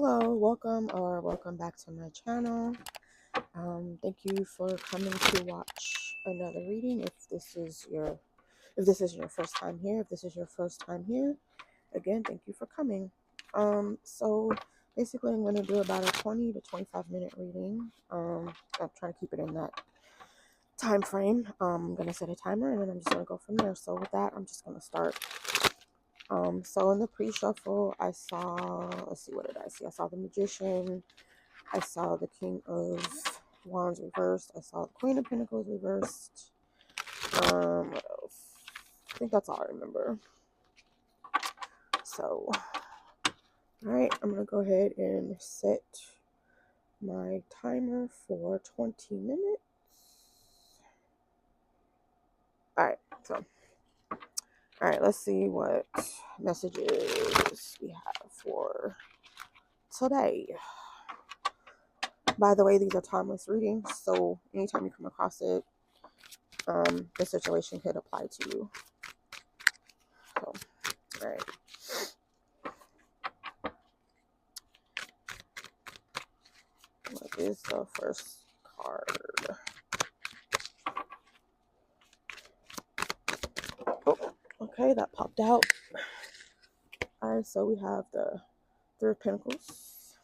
Hello, welcome back to my channel. Thank you for coming to watch another reading. If this is your first time here, again, thank you for coming. So basically I'm going to do about a 20 to 25 minute reading. I'm trying to keep it in that time frame. I'm going to set a timer and then I'm just going to go from there. So with that, I'm just going to start. So in the pre-shuffle, I saw, let's see, what did I see? I saw the Magician. I saw the King of Wands reversed. I saw the Queen of Pentacles reversed. What else? I think that's all I remember. So, all right, I'm going to go ahead and set my timer for 20 minutes. All right, let's see what messages we have for today. By the way, these are timeless readings, so anytime you come across it, the situation could apply to you. So, all right. What is the first card? Oh, okay, that popped out. All right, so we have the Three of Pentacles.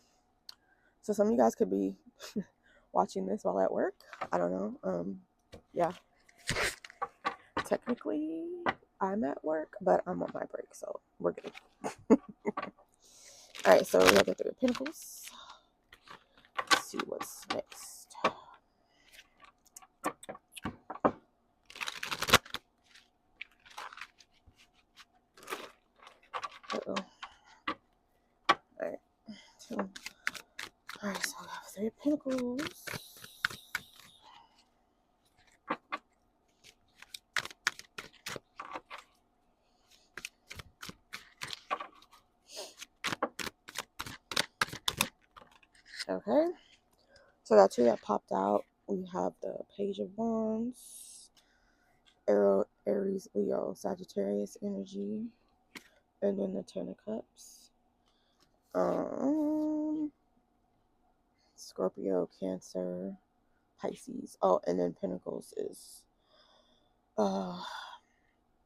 So some of you guys could be watching this while at work. I don't know. Yeah. Technically, I'm at work, but I'm on my break, so we're good. All right, so we have the Three of Pentacles. Let's see what's next. Uh-oh. Alright. Alright, so we have Three of Pentacles. Okay. So that two that popped out, we have the Page of Wands, Aries, Leo, Sagittarius energy, and then the Ten of Cups. Scorpio, Cancer, Pisces. Oh, and then Pentacles is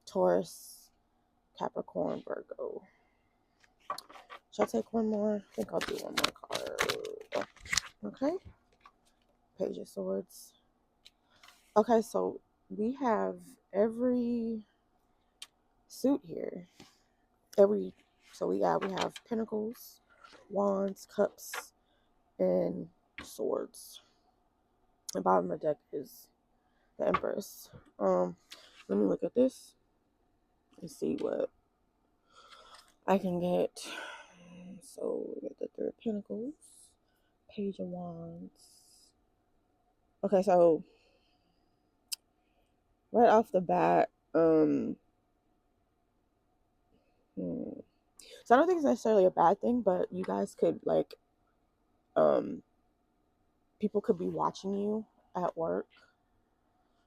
Taurus, Capricorn, Virgo. Should I take one more? I think I'll do one more card. Okay. Page of Swords. Okay, so we have every suit here. So we have Pentacles, Wands, Cups, and Swords. The bottom of the deck is the Empress. Let me look at this and see what I can get. So we got the Three of Pentacles, Page of Wands. Okay, so right off the bat, so I don't think it's necessarily a bad thing, but you guys could people could be watching you at work,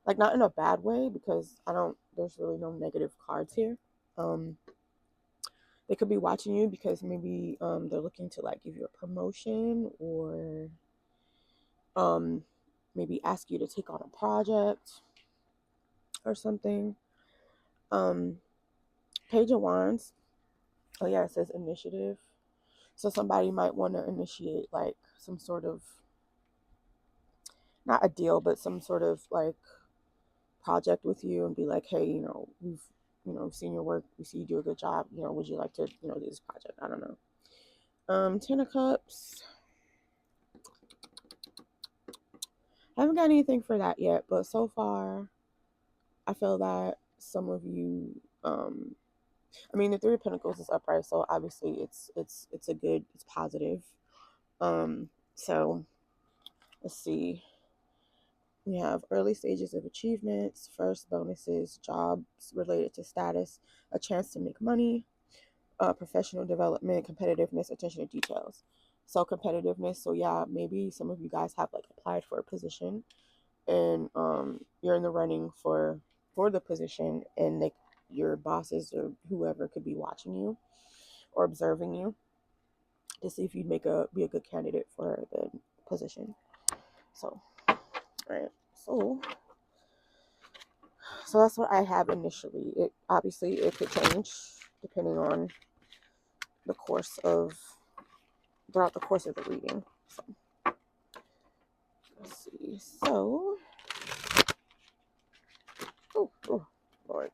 like not in a bad way, because there's really no negative cards here. They could be watching you because maybe they're looking to like give you a promotion, or maybe ask you to take on a project or something. Page of Wands. Oh yeah, it says initiative. So somebody might want to initiate like some sort of, not a deal, but some sort of like project with you and be like, hey, we've seen your work, we see you do a good job, would you like to, do this project? I don't know. Ten of Cups. I haven't got anything for that yet, but so far I feel that some of you, the Three of Pentacles is upright, so obviously it's positive. So let's see. We have early stages of achievements, first bonuses, jobs related to status, a chance to make money, professional development, competitiveness, attention to details. So competitiveness. So yeah, maybe some of you guys have like applied for a position, and you're in the running for the position, and your bosses or whoever could be watching you or observing you. to see if you'd be a good candidate for the position. So, all right. So that's what I have initially. It obviously it could change depending on the course of throughout the course of the reading. So let's see. So, oh Lord.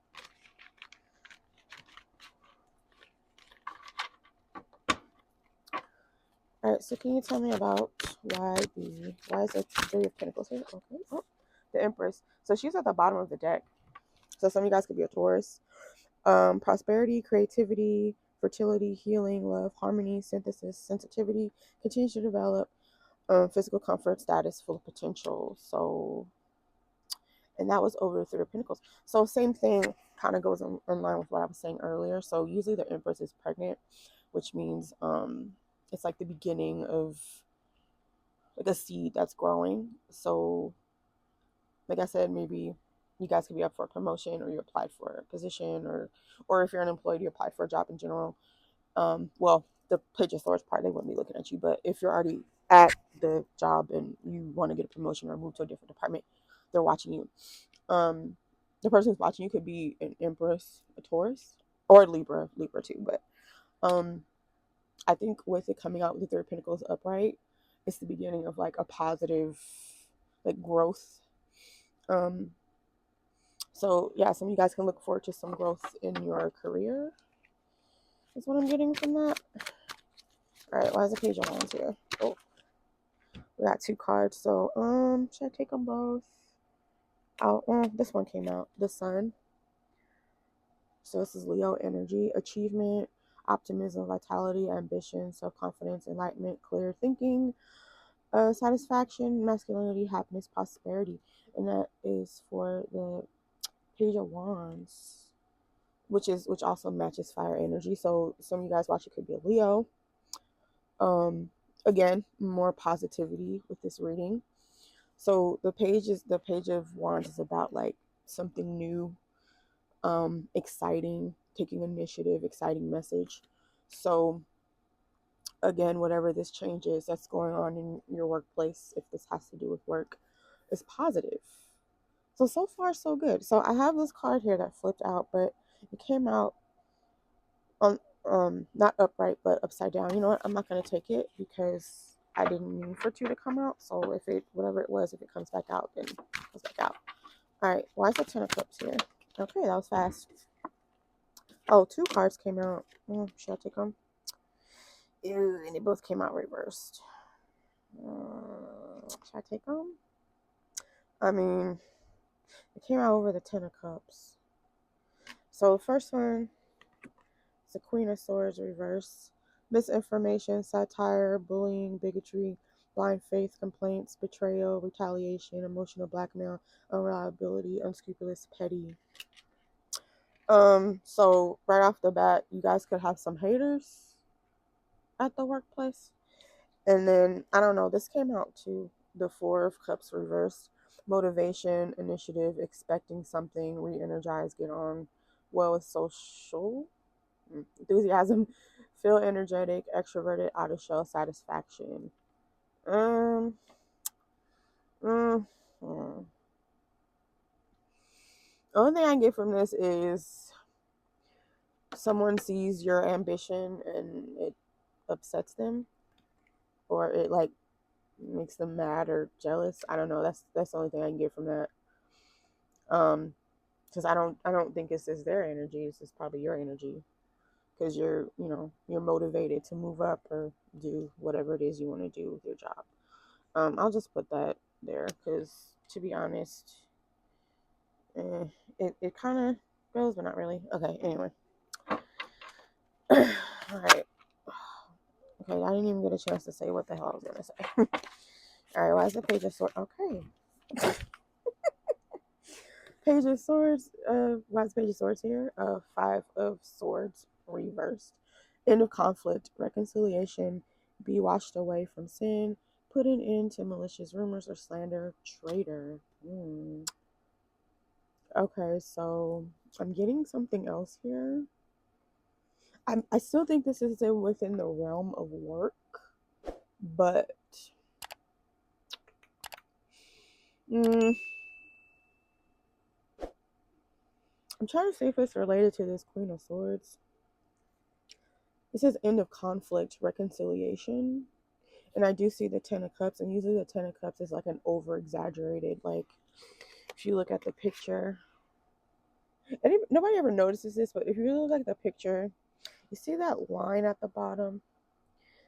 All right. So can you tell me about why is the Three of Pentacles here? Okay. Oh, the Empress. So she's at the bottom of the deck. So some of you guys could be a Taurus. Prosperity, creativity, fertility, healing, love, harmony, synthesis, sensitivity, continues to develop, physical comfort, status, full potential. So, and that was over the Three of Pentacles. So same thing kind of goes in line with what I was saying earlier. So usually the Empress is pregnant, which means it's like the beginning of like a seed that's growing. So like I said, maybe you guys could be up for a promotion, or you applied for a position, or if you're unemployed, you applied for a job in general. Well, the Page of Swords part, they wouldn't be looking at you, but if you're already at the job and you want to get a promotion or move to a different department, they're watching you. The person who's watching you could be an Empress, a Taurus, or a Libra too. But I think with it coming out with the Three of Pentacles upright, it's the beginning of like a positive like growth. So yeah, some of you guys can look forward to some growth in your career. Is what I'm getting from that. All right, why is the Page of Wands here? Oh, we got two cards. So should I take them both? Oh, this one came out. The Sun. So this is Leo energy, achievement, optimism, vitality, ambition, self-confidence, enlightenment, clear thinking, satisfaction, masculinity, happiness, prosperity. And that is for the Page of Wands, which also matches fire energy. So some of you guys watch, it could be a Leo. Again, more positivity with this reading. So the Page of Wands is about like something new, exciting, taking initiative, exciting message. So again, whatever this change is that's going on in your workplace, if this has to do with work, is positive. So far so good. So I have this card here that flipped out, but it came out on not upright but upside down. You know what? I'm not gonna take it because I didn't mean for two to come out. So if it whatever it was, if it comes back out, then it comes back out. All right. Why is the Ten of Cups here? Okay, that was fast. Oh, two cards came out. Should I take them? Ew, and they both came out reversed. Should I take them? I mean, it came out over the Ten of Cups. So the first one is the Queen of Swords reverse. Misinformation, satire, bullying, bigotry, blind faith, complaints, betrayal, retaliation, emotional blackmail, unreliability, unscrupulous, petty. So right off the bat, you guys could have some haters at the workplace. And then, I don't know, this came out too. The Four of Cups reversed. Motivation, initiative, expecting something, re-energize, get on well with social, enthusiasm, feel energetic, extroverted, out of shell, satisfaction. Um, mm, mm. The only thing I get from this is someone sees your ambition and it upsets them, or it like makes them mad or jealous. I don't know. That's the only thing I can get from that. Because I don't think it's just their energy. It's just probably your energy, because you're motivated to move up or do whatever it is you want to do with your job. I'll just put that there because, to be honest, it kind of goes, but not really. Okay, anyway. All right. Okay, I didn't even get a chance to say what the hell I was gonna say. All right, why is the Page of Swords? Okay. Page of Swords. Why is Page of Swords here? Five of Swords reversed. End of conflict, reconciliation, be washed away from sin, put an end to malicious rumors or slander, traitor. Okay, so I'm getting something else here. I still think this is within the realm of work, but mm, I'm trying to see if it's related to this Queen of Swords. It says end of conflict, reconciliation. And I do see the Ten of Cups, and usually the Ten of Cups is like an over exaggerated, like if you look at the picture, nobody ever notices this, but if you look at the picture, you see that line at the bottom.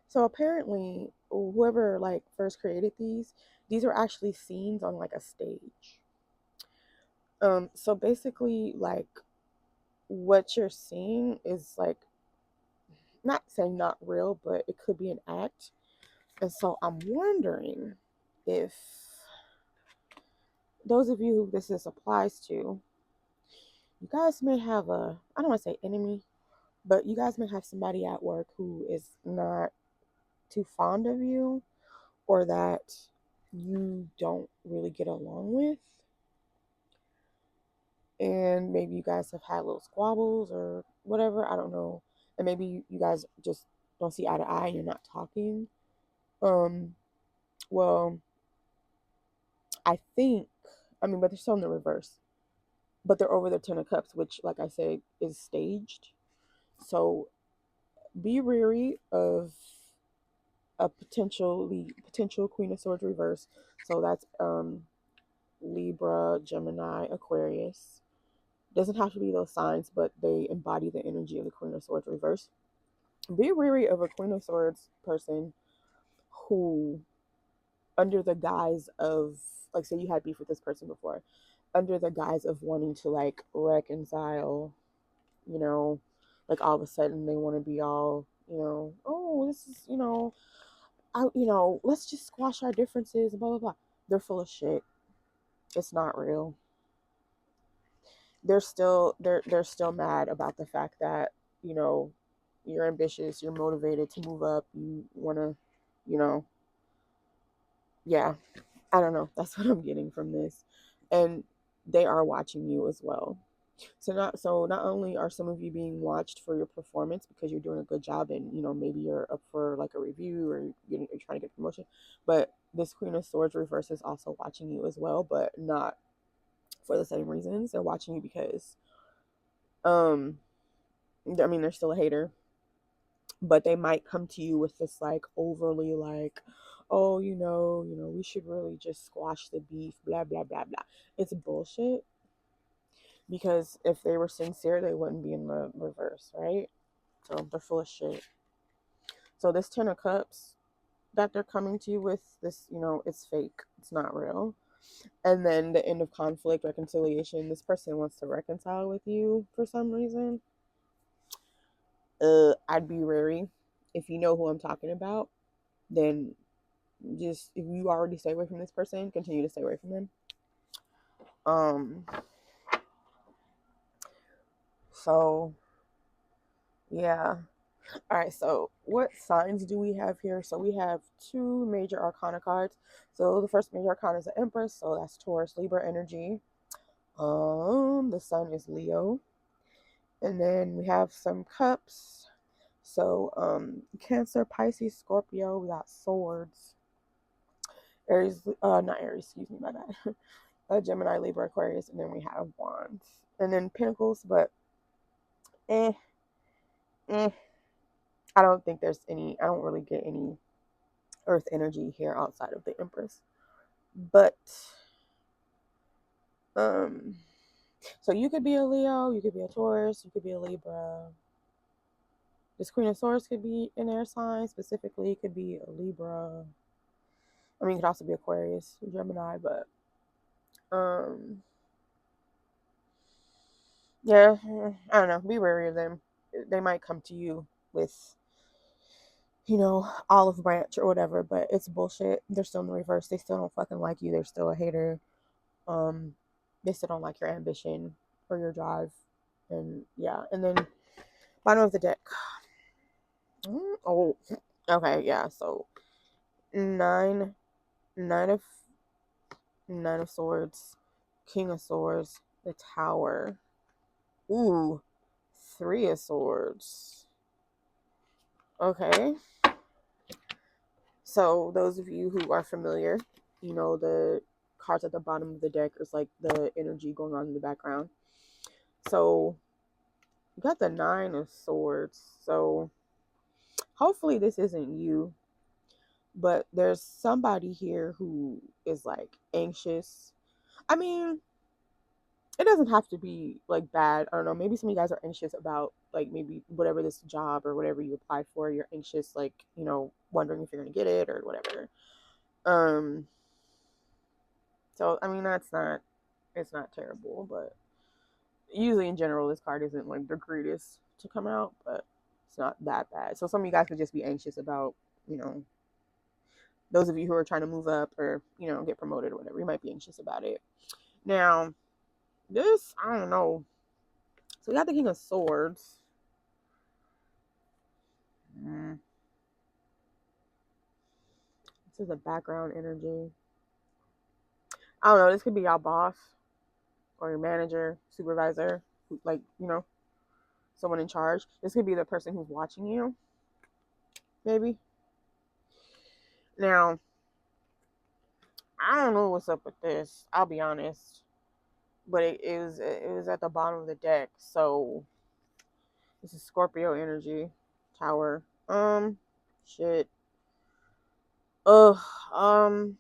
So apparently, whoever like first created these are actually scenes on like a stage. So basically, like what you're seeing is like not saying not real, but it could be an act. And so I'm wondering if those of you who this applies to, you guys may have I don't want to say enemy, but you guys may have somebody at work who is not too fond of you, or that you don't really get along with. And maybe you guys have had little squabbles or whatever, I don't know. And maybe you guys just don't see eye to eye and you're not talking. Well, but they're still in the reverse. But they're over the Ten of Cups, which, like I said, is staged. So be wary of a potential Queen of Swords reverse. So that's Libra, Gemini, Aquarius. Doesn't have to be those signs, but they embody the energy of the Queen of Swords reverse. Be wary of a Queen of Swords person who, under the guise of, like, say you had beef with this person before, under the guise of wanting to like reconcile, you know, like all of a sudden they want to be all, oh, this is, let's just squash our differences, blah blah blah. They're full of shit. It's not real. They're still mad about the fact that, you're ambitious, you're motivated to move up, you want to, you know, yeah, I don't know. That's what I'm getting from this. And they are watching you as well. So not only are some of you being watched for your performance because you're doing a good job, and maybe you're up for like a review, or you're trying to get promotion, but this Queen of Swords reverse is also watching you as well, but not for the same reasons. They're watching you because they're still a hater, but they might come to you with this like overly like, oh, we should really just squash the beef, blah blah blah blah. It's bullshit, because if they were sincere, they wouldn't be in the reverse, right? So they're full of shit. So this Ten of Cups that they're coming to you with, this, it's fake. It's not real. And then the end of conflict, reconciliation. This person wants to reconcile with you for some reason. I'd be wary. If you know who I'm talking about, then just, if you already stay away from this person, continue to stay away from them. So yeah. All right, so what signs do we have here? So we have two major arcana cards. So the first major arcana is the Empress, so that's Taurus, Libra energy. The sun is Leo. And then we have some cups. So Cancer, Pisces, Scorpio, we got Swords. Aries, not Aries, excuse me, my bad. Gemini, Libra, Aquarius, and then we have Wands. And then Pentacles, but eh, eh. I don't think there's I don't really get any earth energy here outside of the Empress. But so you could be a Leo, you could be a Taurus, you could be a Libra. This Queen of Swords could be an air sign. Specifically, it could be a Libra. I mean, it could also be Aquarius, Gemini, but yeah, I don't know. Be wary of them. They might come to you with, olive branch or whatever, but it's bullshit. They're still in the reverse. They still don't fucking like you. They're still a hater. They still don't like your ambition or your drive. And yeah, and then bottom of the deck. Oh, okay, yeah. So nine, nine of nine of swords, King of Swords, the Tower. Ooh, Three of Swords. Okay. So those of you who are familiar, you know the cards at the bottom of the deck is like the energy going on in the background. So you got the 9 of Swords. So hopefully this isn't you, but there's somebody here who is like anxious. I mean, it doesn't have to be like bad. I don't know. Maybe some of you guys are anxious about like maybe whatever this job or whatever you applied for. You're anxious, like, you know, wondering if you're gonna get it or whatever. Um, so I mean it's not terrible, but usually in general this card isn't like the greatest to come out, but it's not that bad. So some of you guys could just be anxious about, you know, those of you who are trying to move up or, you know, get promoted or whatever, you might be anxious about it. Now, this, I don't know. So we got the King of Swords. This is a background energy. I don't know. This could be your boss or your manager, supervisor, like, you know, someone in charge. This could be the person who's watching you, maybe. Now, I don't know what's up with this. I'll be honest, but it was at the bottom of the deck. So this is Scorpio energy, Tower. Shit. Ugh. Um.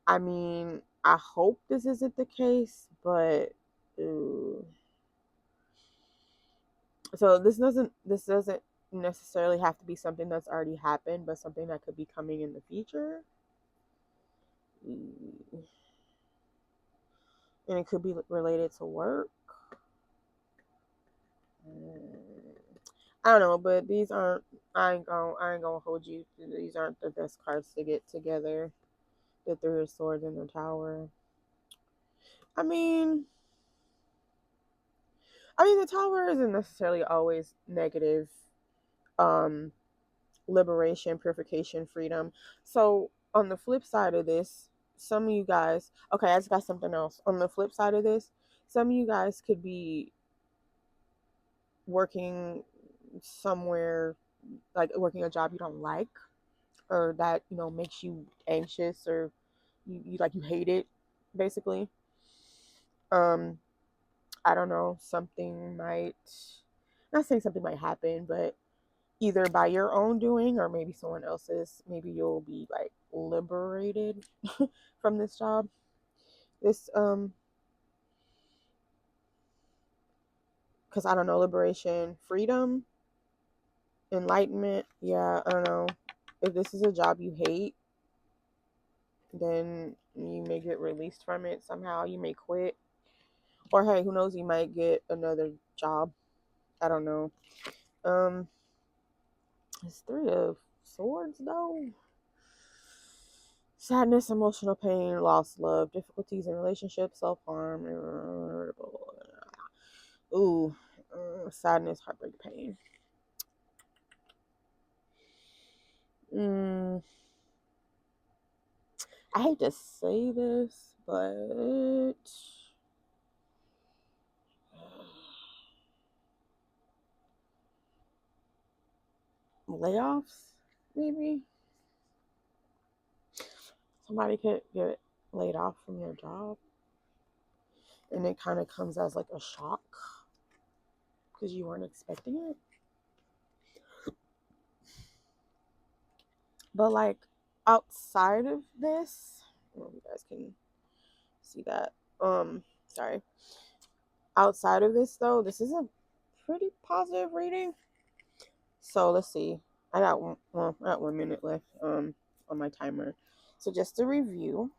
I mean, I hope this isn't the case, but so this doesn't necessarily have to be something that's already happened, but something that could be coming in the future. And it could be related to work. I don't know, but these aren't. I ain't gonna hold you. These aren't the best cards to get together. The 3 of Swords and the Tower. I mean, the Tower isn't necessarily always negative. Um, Liberation, purification, freedom. So on the flip side of this, some of you guys. Okay, I just got something else. On the flip side of this, some of you guys could be working somewhere, like working a job you don't like, or that, you know, makes you anxious, or you like, you hate it, basically. um I don't know, something might, not saying something might happen, but either by your own doing or maybe someone else's, maybe you'll be like liberated from this job. This because I don't know, liberation, freedom, enlightenment. Yeah, I don't know. If this is a job you hate, then you may get released from it somehow. You may quit. Or hey, who knows, you might get another job. I don't know. Um it's 3 of Swords though. Sadness, emotional pain, lost love, difficulties in relationships, self-harm, ooh, sadness, heartbreak, pain. I hate to say this, but layoffs, maybe somebody could get laid off from their job, and it kind of comes as like a shock because you weren't expecting it. But like outside of this, I don't know if you guys can see that. Sorry. Outside of this though, this is a pretty positive reading. So let's see. I got I got 1 minute left on my timer. So just to review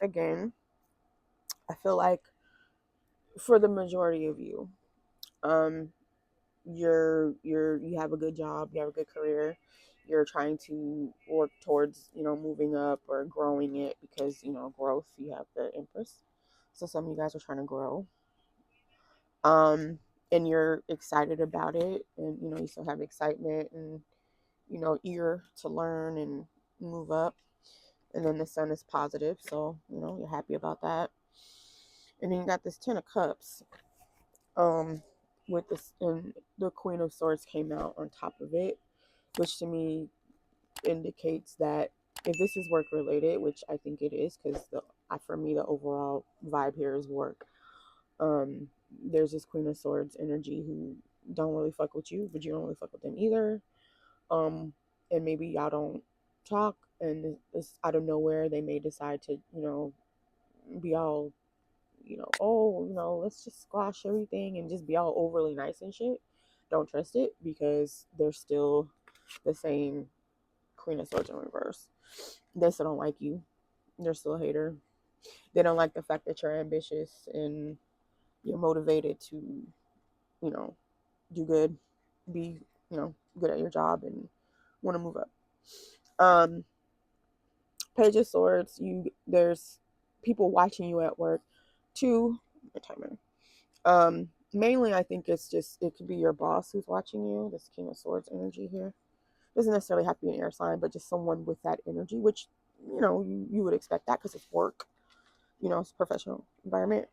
again, I feel like for the majority of you, um, you have a good job, you have a good career, you're trying to work towards, you know, moving up or growing it, because, you know, growth, you have the Empress. So some of you guys are trying to grow. And you're excited about it, and you know, you still have excitement and, you know, eager to learn and move up. And then the Sun is positive, so you know, you're happy about that. And then you got this 10 of Cups. with this, and the Queen of Swords came out on top of it, which to me indicates that if this is work related, which I think it is, because for me the overall vibe here is work. There's this Queen of Swords energy who don't really fuck with you, but you don't really fuck with them either. And maybe y'all don't talk, and it's out of nowhere they may decide to, be all, oh, let's just squash everything and just be all overly nice and shit. Don't trust it, because they're still the same Queen of Swords in reverse. They still don't like you. They're still a hater. They don't like the fact that you're ambitious and you're motivated to, do good, be, good at your job and want to move up. Page of Swords, there's people watching you at work. Two, my timer. Mainly I think it could be your boss who's watching you. This King of Swords energy here. Doesn't necessarily have to be an air sign, but just someone with that energy, which, you would expect that because it's work. It's a professional environment.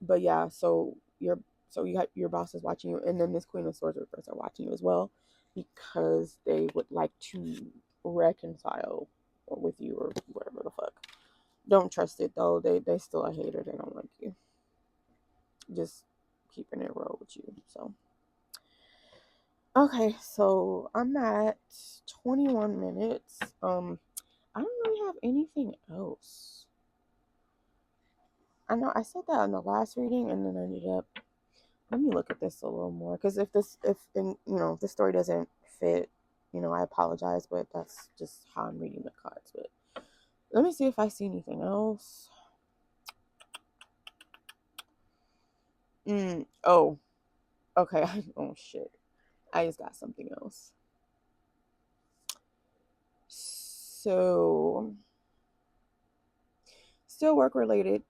But yeah, so you have your boss is watching you, and then this Queen of Swords reverse are watching you as well, because they would like to reconcile with you or whatever the fuck. Don't trust it though. They still a hater. They don't like you. Just keeping it real with you. So okay, so I'm at 21 minutes. I don't really have anything else. I know I said that in the last reading, and then I ended up. Let me look at this a little more, because if this story doesn't fit, I apologize, but that's just how I'm reading the cards. But let me see if I see anything else. Oh, okay. Oh shit, I just got something else. So, still work related,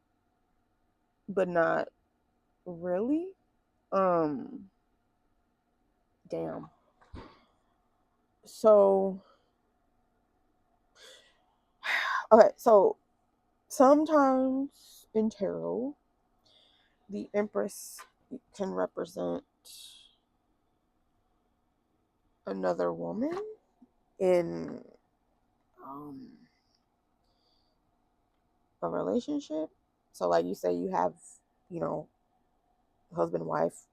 but not really. Damn. So, okay, so sometimes in tarot, the Empress can represent another woman in a relationship. So, like you say, you have, you know, husband, wife,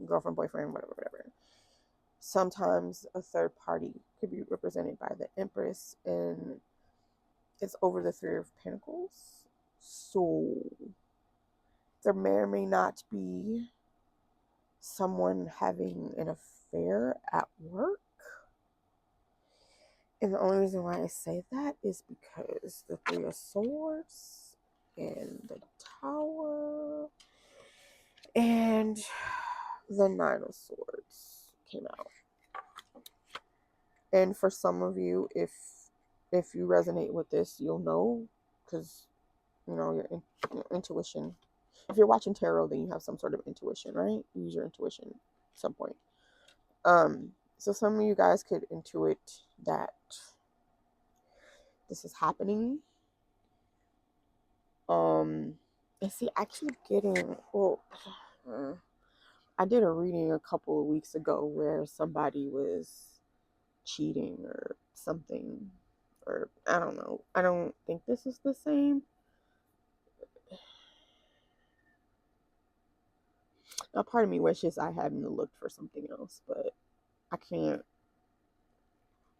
girlfriend, boyfriend, whatever. Sometimes a third party could be represented by the Empress, and it's over the Three of Pentacles. So there may or may not be someone having an affair at work. And the only reason why I say that is because the Three of Swords and the Tower and the Nine of Swords came out. And for some of you, if you resonate with this, you'll know, because your intuition. If you're watching tarot, then you have some sort of intuition, right? You use your intuition at some point. So some of you guys could intuit that this is happening. And see, I keep getting, I did a reading a couple of weeks ago where somebody was cheating or something, or I don't know. I don't think this is the same. Now, part of me wishes I hadn't looked for something else, but I can't,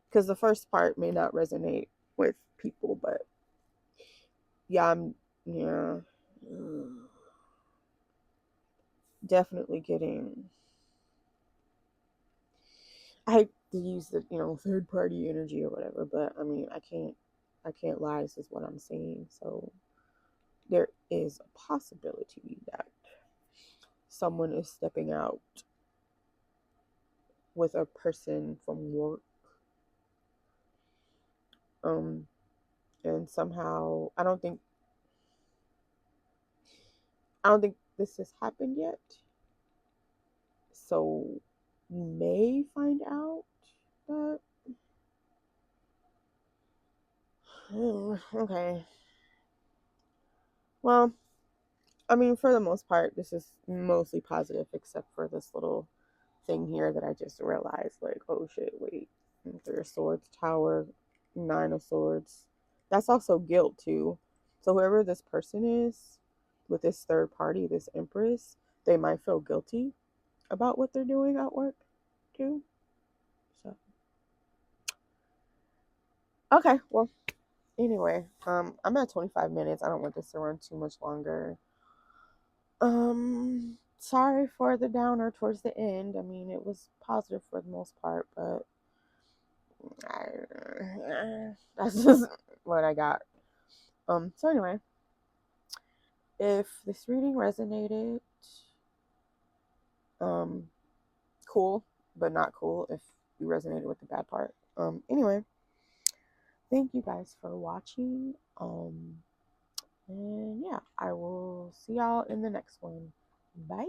because the first part may not resonate with people, but yeah, definitely getting. I hate to use the third party energy or whatever, but I mean I can't lie. This is what I'm saying. So there is a possibility that someone is stepping out with a person from work, and somehow I don't think this has happened yet. So you may find out that. Okay. Well, I mean, for the most part, this is mostly positive, except for this little thing here that I just realized, like, oh shit, wait. Three of Swords, Tower, Nine of Swords. That's also guilt, too. So whoever this person is, with this third party, this Empress, they might feel guilty about what they're doing at work, too. So, okay, well, anyway, I'm at 25 minutes. I don't want this to run too much longer. Sorry for the downer towards the end. I mean, it was positive for the most part, but that's just what I got. So anyway, if this reading resonated, cool, but not cool if you resonated with the bad part. Anyway, thank you guys for watching. And yeah, I will see y'all in the next one. Bye.